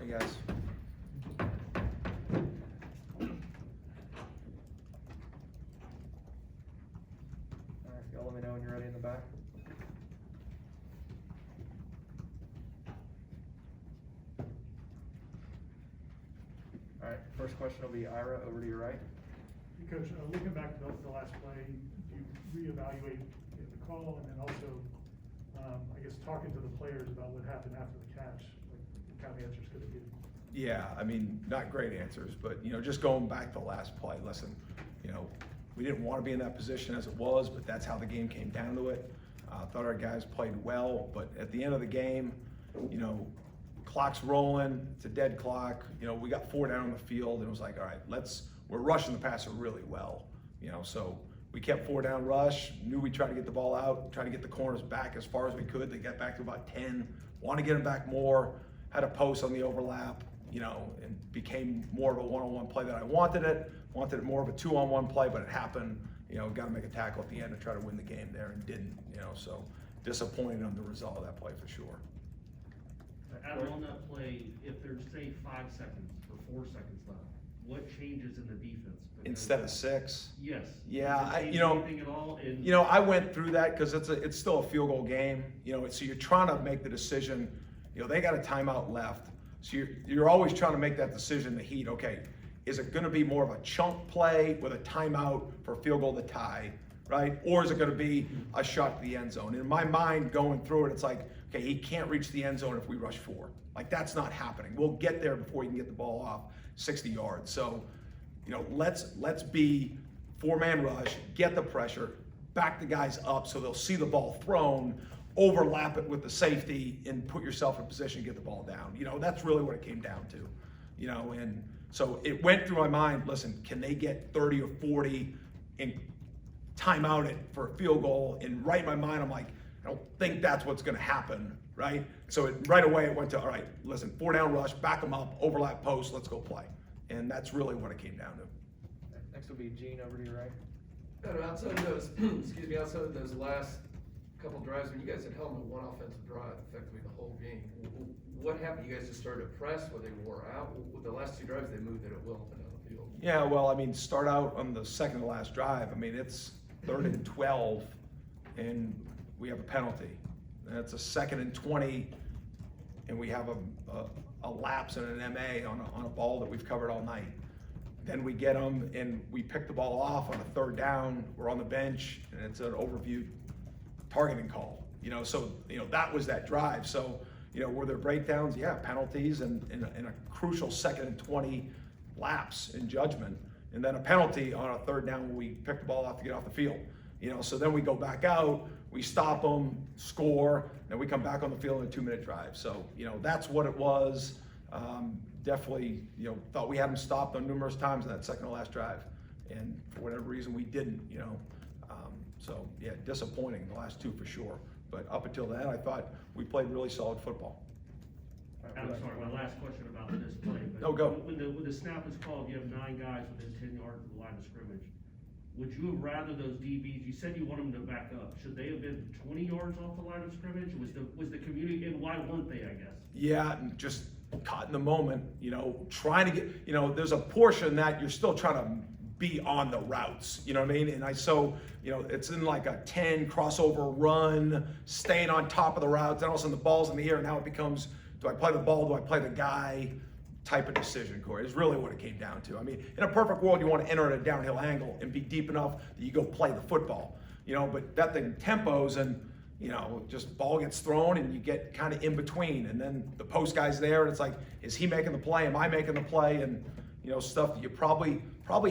you guys. All right, y'all let me know when you're ready in the back. All right, first question will be Ira, over to your right. Coach, looking back to the last play, you reevaluate the call and then also, I guess, talking to the players about what happened after the catch, like what kind of answers could they give? Yeah, I mean, not great answers, but, just going back to the last play, listen, we didn't want to be in that position as it was, but that's how the game came down to it. Thought our guys played well, but at the end of the game, clock's rolling, it's a dead clock, we got 4 down on the field, and it was like, all right, we're rushing the passer really well, so we kept 4 down rush, knew we tried to get the ball out, tried to get the corners back as far as we could. They got back to about 10, want to get them back more, had a post on the overlap, and became more of a one-on-one play that I wanted it more of a 2-on-1 play, but it happened, got to make a tackle at the end to try to win the game there and didn't, so disappointed on the result of that play for sure. Adam, on that play, if there's, say, 5 seconds or 4 seconds left, what changes in the defense? Because Instead of 6? Yes. Yeah, Does it change anything at all? I went through that because it's still a field goal game, so you're trying to make the decision, they got a timeout left. So you're always trying to make that decision, the Heat, okay, is it gonna be more of a chunk play with a timeout for a field goal to tie, right? Or is it gonna be a shot to the end zone? In my mind, going through it, it's like, okay, he can't reach the end zone if we rush 4. Like, that's not happening. We'll get there before he can get the ball off 60 yards. So, let's be 4-man rush, get the pressure, back the guys up so they'll see the ball thrown, overlap it with the safety, and put yourself in position to get the ball down. That's really what it came down to. And so it went through my mind, listen, can they get 30 or 40 and time out it for a field goal? And right in my mind, I'm like, I don't think that's what's gonna happen, right? So right away it went to, all right, listen, 4 down rush, back them up, overlap post, let's go play. And that's really what it came down to. Next will be Gene, over to your right. Outside of those, outside of those last couple drives, when you guys had held them to one offensive drive effectively the whole game, what happened? You guys just started to press where they wore out? With the last 2 drives, they moved it at will up and down the field. Yeah, well, start out on the second to last drive. It's 3rd and 12, and we have a penalty. And it's a 2nd and 20, and we have a lapse and an MA on a ball that we've covered all night. Then we get them, and we pick the ball off on a 3rd down. We're on the bench, and it's an overview targeting call. So that was that drive. So were there breakdowns? Yeah, penalties and a crucial 2nd and 20 lapse in judgment, and then a penalty on a 3rd down when we pick the ball off to get off the field. So then we go back out, we stop them, score, then we come back on the field in a 2-minute drive. So that's what it was. Definitely thought we had them stopped on numerous times in that second to last drive, and for whatever reason we didn't. So yeah, disappointing the last 2 for sure. But up until then, I thought we played really solid football. I'm sorry, my last question about this play. But No, go. When the snap is called, you have 9 guys within 10 yards of the line of scrimmage. Would you have rather those DBs, you said you want them to back up, should they have been 20 yards off the line of scrimmage? Was the community, and why weren't they, I guess? Yeah, just caught in the moment, trying to get, there's a portion that you're still trying to be on the routes, you know what I mean? And it's in like a 10 crossover run, staying on top of the routes, and all of a sudden the ball's in the air, and now it becomes, do I play the ball, do I play the guy type of decision, Corey, is really what it came down to. In a perfect world, you want to enter at a downhill angle and be deep enough that you go play the football, but that thing tempos and, just ball gets thrown and you get kind of in between, and then the post guy's there and it's like, is he making the play? Am I making the play? And, stuff that you probably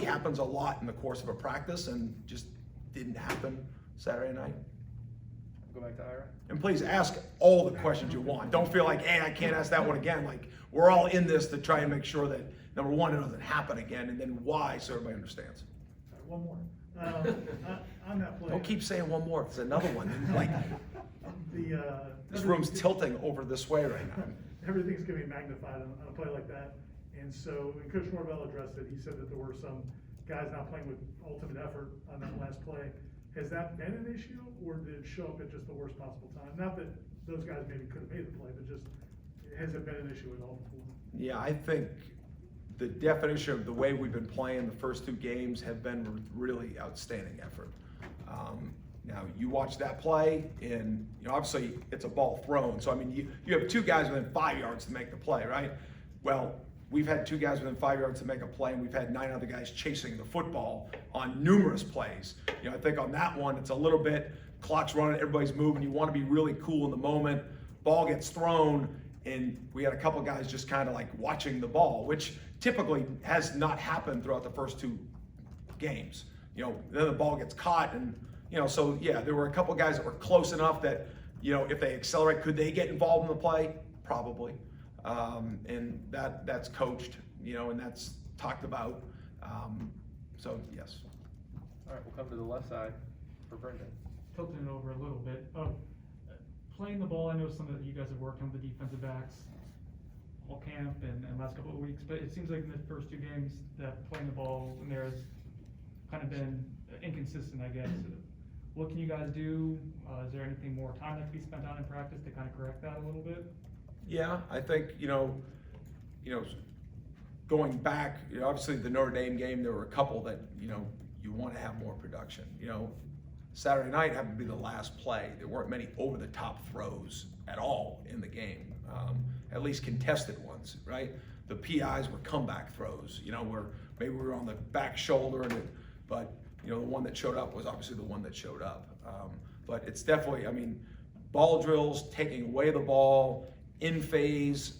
happens a lot in the course of a practice and just didn't happen Saturday night. Go back to Ira. And please ask all the questions you want. Don't feel like, hey, I can't ask that one again. Like, we're all in this to try and make sure that, number one, it doesn't happen again, and then why, so everybody understands. One more. On that play. Don't keep saying one more. There's another one. Like, this room's tilting over this way right now. Everything's getting magnified on a play like that. And so, when Coach Norvell addressed it, he said that there were some guys not playing with ultimate effort on that last play. Has that been an issue, or did it show up at just the worst possible time? Not that those guys maybe could have made the play, but just, has it been an issue at all before? Yeah, I think the definition of the way we've been playing the first 2 games have been really outstanding effort. Now, you watch that play, and obviously it's a ball thrown. So, I mean, you have 2 guys within 5 yards to make the play, right? Well, we've had 2 guys within 5 yards to make a play, and we've had 9 other guys chasing the football on numerous plays. I think on that one, it's a little bit, clock's running, everybody's moving, you want to be really cool in the moment. Ball gets thrown, and we had a couple guys just kind of like watching the ball, which typically has not happened throughout the first 2 games. Then the ball gets caught, and so yeah, there were a couple guys that were close enough that if they accelerate, could they get involved in the play? Probably, and that's coached, and that's talked about. So yes. All right, we'll come to the left side for Brendan. Tilting it over a little bit. Playing the ball, I know some that you guys have worked on the defensive backs all camp and last couple of weeks, but it seems like in the first 2 games that playing the ball in there has kind of been inconsistent, I guess. What can you guys do? Is there anything more time that can be spent on in practice to kind of correct that a little bit? Yeah, I think, going back, obviously the Notre Dame game, there were a couple that, you want to have more production. Saturday night happened to be the last play. There weren't many over-the-top throws at all in the game, at least contested ones, right? The PIs were comeback throws, where maybe we were on the back shoulder, but the one that showed up was obviously the one that showed up. But it's definitely, ball drills, taking away the ball, in phase,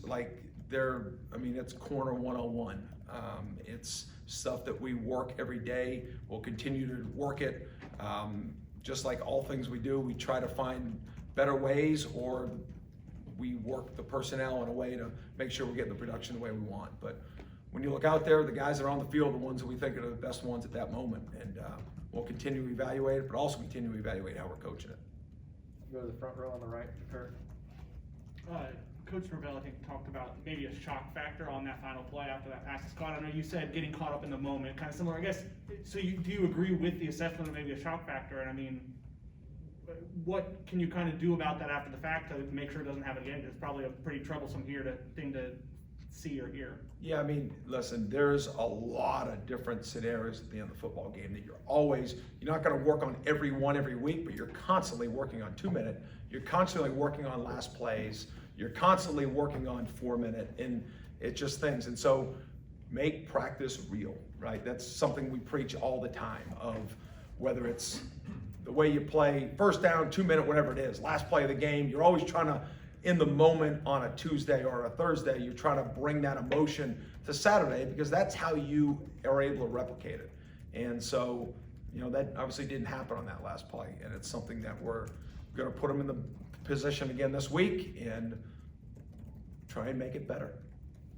it's corner 101. It's stuff that we work every day. We'll continue to work it. Just like all things we do, we try to find better ways, or we work the personnel in a way to make sure we're getting the production the way we want. But when you look out there, the guys that are on the field are the ones that we think are the best ones at that moment. And we'll continue to evaluate it, but also continue to evaluate how we're coaching it. Go to the front row on the right, Kurt. Coach Norvell, I think, talked about maybe a shock factor on that final play after that pass is caught. I know you said getting caught up in the moment, kind of similar, I guess. So do you agree with the assessment of maybe a shock factor? And what can you kind of do about that after the fact to make sure it doesn't happen again? It's probably a pretty troublesome thing to see or hear. Yeah, listen, there's a lot of different scenarios at the end of the football game that you're not going to work on every one every week, but you're constantly working on 2-minute. You're constantly working on last plays. You're constantly working on 4-minute, and it's just things. And so make practice real, right? That's something we preach all the time, of whether it's the way you play first down, 2-minute, whatever it is, last play of the game. You're always trying to, in the moment on a Tuesday or a Thursday, you're trying to bring that emotion to Saturday, because that's how you are able to replicate it. And so, that obviously didn't happen on that last play, and it's something that we're going to put them in the position again this week and try and make it better.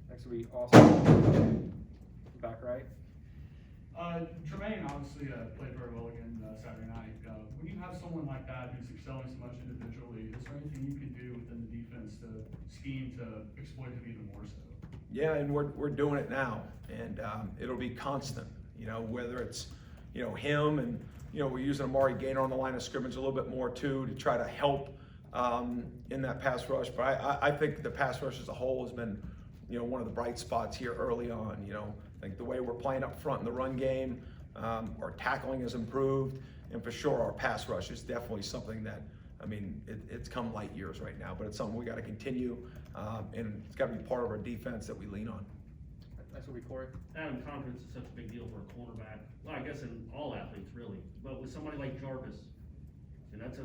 Next will be Austin, back right. Tremaine obviously played very well again Saturday night. When you have someone like that who's excelling so much individually, is there anything you can do within the defense to scheme to exploit him even more so? Yeah, and we're doing it now, and it'll be constant. Whether it's him, and we're using Amari Gaynor on the line of scrimmage a little bit more too to try to help in that pass rush. But I think the pass rush as a whole has been one of the bright spots here early on. I think the way we're playing up front in the run game, our tackling has improved, and for sure our pass rush is definitely something that, it's come light years right now, but it's something we got to continue, and it's got to be part of our defense that we lean on. Next will be Corey. Adam, confidence is such a big deal for a cornerback. Well, I guess in all athletes really, but with somebody like Jarvis, and that's a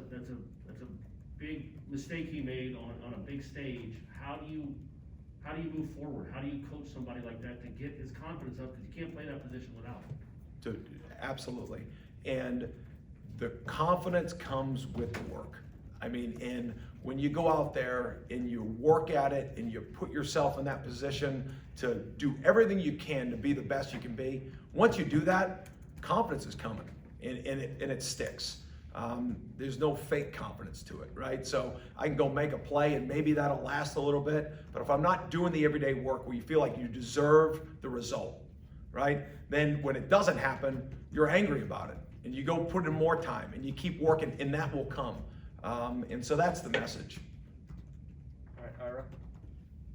big mistake he made on a big stage. How do you move forward? How do you coach somebody like that to get his confidence up? Because you can't play that position without him. Absolutely, and the confidence comes with the work. And when you go out there and you work at it and you put yourself in that position to do everything you can to be the best you can be, once you do that, confidence is coming, and it sticks. There's no fake confidence to it, right? So I can go make a play and maybe that'll last a little bit, but if I'm not doing the everyday work where you feel like you deserve the result, right? Then when it doesn't happen, you're angry about it, and you go put in more time and you keep working, and that will come. And so that's the message. All right, Ira.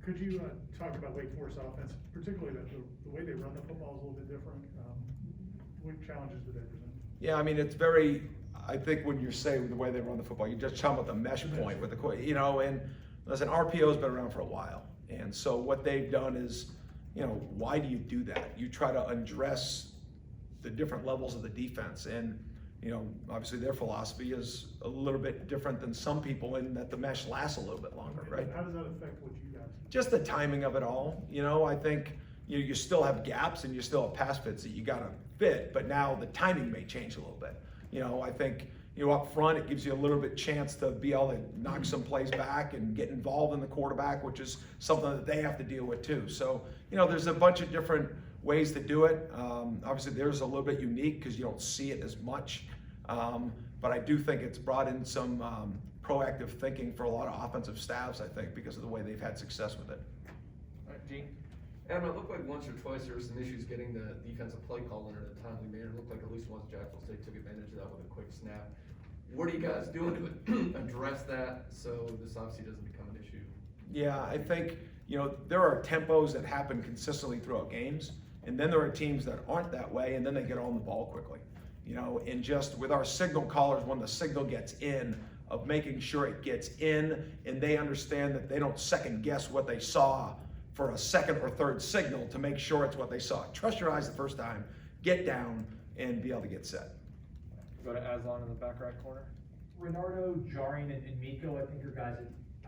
Could you talk about Wake Forest offense, particularly the way they run the football is a little bit different? What challenges do they present? Yeah, I mean, it's very, I think when you say the way they run the football, you're just talking about the mesh point with the, you know, and listen, RPO's been around for a while. And so what they've done is, you know, why do you do that? You try to undress the different levels of the defense. And, you know, obviously their philosophy is a little bit different than some people in that the mesh lasts a little bit longer, right? How does that affect what you guys do? Just the timing of it all. You know, I think you still have gaps and you still have pass fits that you got to fit, but now the timing may change a little bit. You know, I think, you know, up front, it gives you a little bit chance to be able to knock some plays back and get involved in the quarterback, which is something that they have to deal with too. So, you know, there's a bunch of different ways to do it. Obviously, there's a little bit unique because you don't see it as much. But I do think it's brought in some proactive thinking for a lot of offensive staffs, I think, because of the way they've had success with it. All right, Gene? Adam, it looked like once or twice there were some issues getting the defensive play call in at a timely manner. It looked like at least once Jacksonville State took advantage of that with a quick snap. What are you guys doing to address that so this obviously doesn't become an issue? Yeah, I think, you know, there are tempos that happen consistently throughout games, and then there are teams that aren't that way, and then they get on the ball quickly. You know, and just with our signal callers, when the signal gets in, of making sure it gets in, and they understand that they don't second guess what they saw for a second or third signal to make sure it's what they saw. Trust your eyes the first time, get down, and be able to get set. Go to Aslan in the back right corner. Renardo, Jaring, and Miko, I think your guys,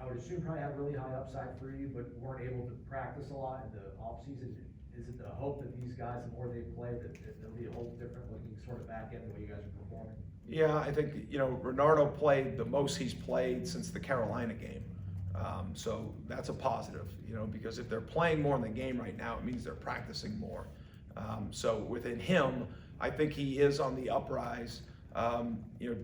I would assume probably have really high upside for you, but weren't able to practice a lot in the offseason. Is it the hope that these guys, the more they play, that they'll be a whole different looking sort of back end the way you guys are performing? Yeah, I think, you know, Renardo played the most he's played since the Carolina game. So that's a positive, you know, because if they're playing more in the game right now, it means they're practicing more. So within him, I think he is on the uprise. You know,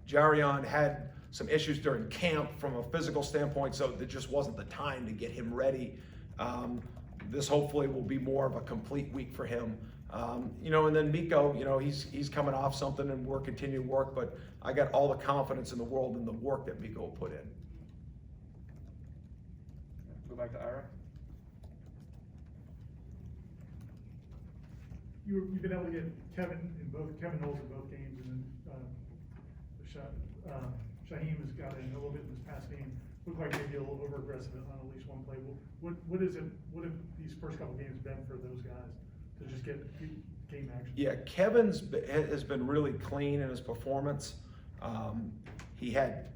Jarion had some issues during camp from a physical standpoint, so there just wasn't the time to get him ready. This hopefully will be more of a complete week for him. You know, and then Miko, you know, he's coming off something and we're continuing to work, but I got all the confidence in the world in the work that Miko will put in. Go back to Ira. You've been able to get Kevin Knowles in both games, and then Shaheem has got in a little bit in this past game. Looked like maybe a little over aggressive on at least one play. What have these first couple games been for those guys to just get game action? Yeah, Kevin's has been really clean in his performance. He had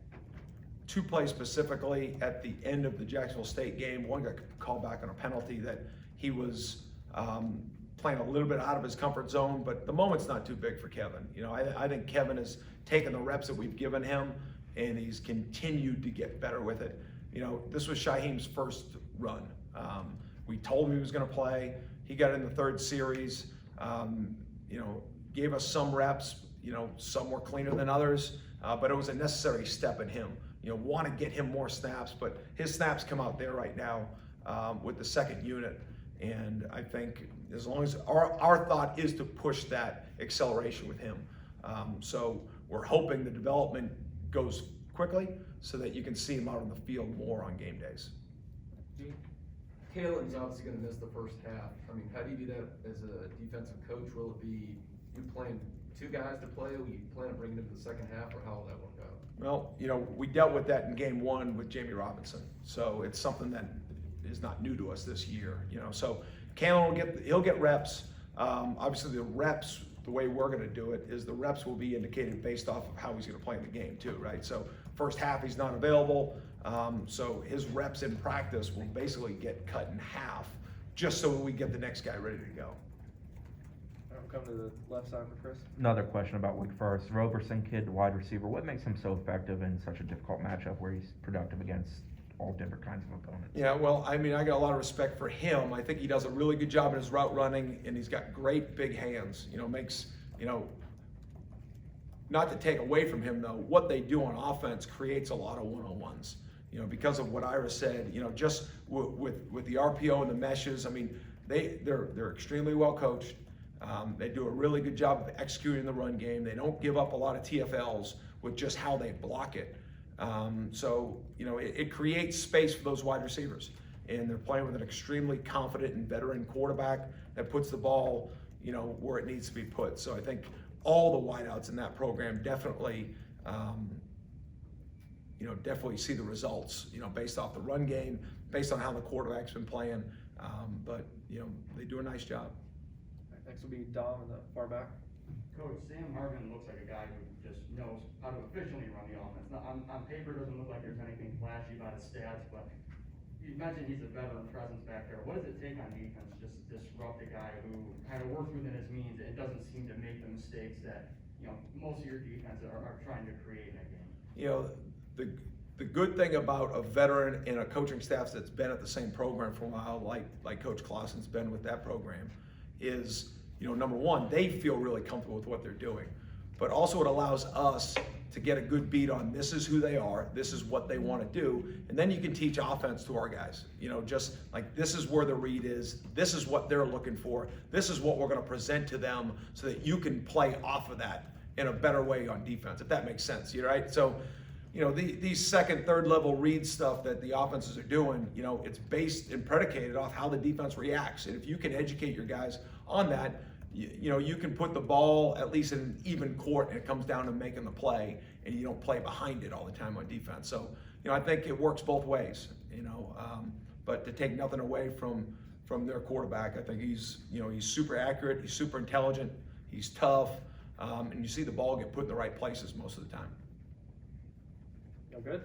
two plays specifically at the end of the Jacksonville State game. One got called back on a penalty that he was playing a little bit out of his comfort zone, but the moment's not too big for Kevin. You know, I think Kevin has taken the reps that we've given him, and he's continued to get better with it. You know, this was Shaheem's first run. We told him he was going to play. He got in the third series. You know, gave us some reps. You know, some were cleaner than others, but it was a necessary step in him. You know, want to get him more snaps, but his snaps come out there right now with the second unit. And I think as long as our thought is to push that acceleration with him. So we're hoping the development goes quickly so that you can see him out on the field more on game days. Kalen's obviously going to miss the first half. I mean, how do you do that as a defensive coach? Will it be you playing two guys to play? Will you plan on bringing him to the second half, or how will that work out? Well, you know, we dealt with that in game one with Jamie Robinson. So it's something that is not new to us this year, you know. So Kalen he'll get reps. Obviously the reps, the way we're going to do it is the reps will be indicated based off of how he's going to play in the game too, right? So first half he's not available, so his reps in practice will basically get cut in half just so we get the next guy ready to go. All right, we'll come to the left side for Chris. Another question about Wake Forest. Roberson kid, wide receiver. What makes him so effective in such a difficult matchup where he's productive against all different kinds of opponents? Yeah, well, I mean, I got a lot of respect for him. I think he does a really good job in his route running, and he's got great big hands. You know, makes, you know, not to take away from him though, what they do on offense creates a lot of one-on-ones. You know, because of what Ira said, you know, just with the RPO and the meshes, I mean, they're extremely well coached. They do a really good job of executing the run game. They don't give up a lot of TFLs with just how they block it. So, you know, it creates space for those wide receivers. and they're playing with an extremely confident and veteran quarterback that puts the ball, you know, where it needs to be put. So I think all the wideouts in that program definitely, you know, definitely see the results, you know, based off the run game, based on how the quarterback's been playing. But, you know, they do a nice job. Next will be Dom in the far back. Coach, Sam Harvin looks like a guy who just knows how to efficiently run the offense. Now, on paper, doesn't look like there's anything flashy about his stats, but you mentioned he's a veteran presence back there. What does it take on defense just to disrupt a guy who kind of works within his means and doesn't seem to make the mistakes that, you know, most of your defense are trying to create in that game? You know, the good thing about a veteran and a coaching staff that's been at the same program for a while, like Coach Clausen's been with that program, is, you know, number one, they feel really comfortable with what they're doing. But also it allows us to get a good beat on this is who they are, this is what they want to do, and then you can teach offense to our guys. You know, just like this is where the read is, this is what they're looking for, this is what we're going to present to them so that you can play off of that in a better way on defense, if that makes sense, you know, right? So, you know, these second, third level read stuff that the offenses are doing, you know, it's based and predicated off how the defense reacts. And if you can educate your guys on that, you know, you can put the ball at least in an even court and it comes down to making the play and you don't play behind it all the time on defense. So, you know, I think it works both ways, you know, but to take nothing away from their quarterback, I think he's, you know, he's super accurate, he's super intelligent, he's tough, and you see the ball get put in the right places most of the time. Y'all good?